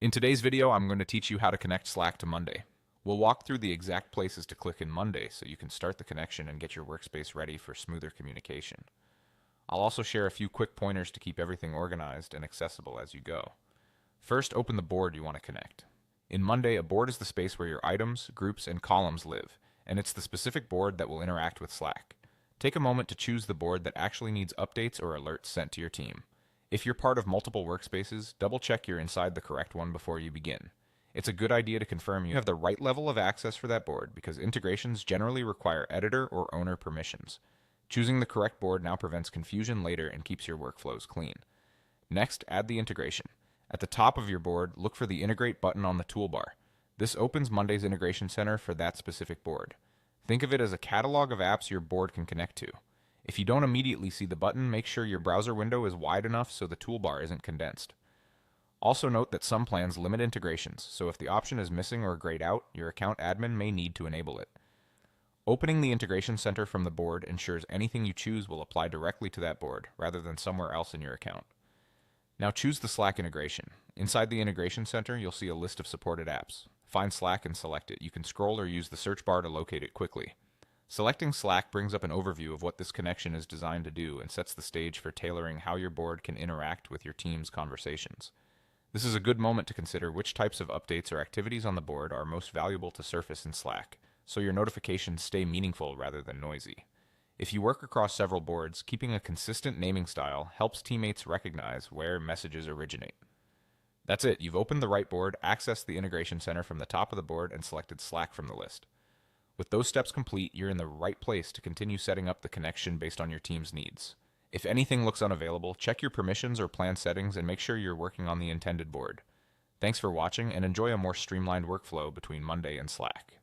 In today's video, I'm going to teach you how to connect Slack to Monday. We'll walk through the exact places to click in Monday so you can start the connection and get your workspace ready for smoother communication. I'll also share a few quick pointers to keep everything organized and accessible as you go. First, open the board you want to connect. In Monday, a board is the space where your items, groups, and columns live, and it's the specific board that will interact with Slack. Take a moment to choose the board that actually needs updates or alerts sent to your team. If you're part of multiple workspaces, double check you're inside the correct one before you begin. It's a good idea to confirm you have the right level of access for that board because integrations generally require editor or owner permissions. Choosing the correct board now prevents confusion later and keeps your workflows clean. Next, add the integration. At the top of your board, look for the Integrate button on the toolbar. This opens Monday's Integration Center for that specific board. Think of it as a catalog of apps your board can connect to. If you don't immediately see the button, make sure your browser window is wide enough so the toolbar isn't condensed. Also note that some plans limit integrations, so if the option is missing or grayed out, your account admin may need to enable it. Opening the Integration Center from the board ensures anything you choose will apply directly to that board, rather than somewhere else in your account. Now choose the Slack integration. Inside the Integration Center, you'll see a list of supported apps. Find Slack and select it. You can scroll or use the search bar to locate it quickly. Selecting Slack brings up an overview of what this connection is designed to do and sets the stage for tailoring how your board can interact with your team's conversations. This is a good moment to consider which types of updates or activities on the board are most valuable to surface in Slack, so your notifications stay meaningful rather than noisy. If you work across several boards, keeping a consistent naming style helps teammates recognize where messages originate. That's it, you've opened the right board, accessed the Integration Center from the top of the board, and selected Slack from the list. With those steps complete, you're in the right place to continue setting up the connection based on your team's needs. If anything looks unavailable, check your permissions or plan settings and make sure you're working on the intended board. Thanks for watching and enjoy a more streamlined workflow between Monday and Slack.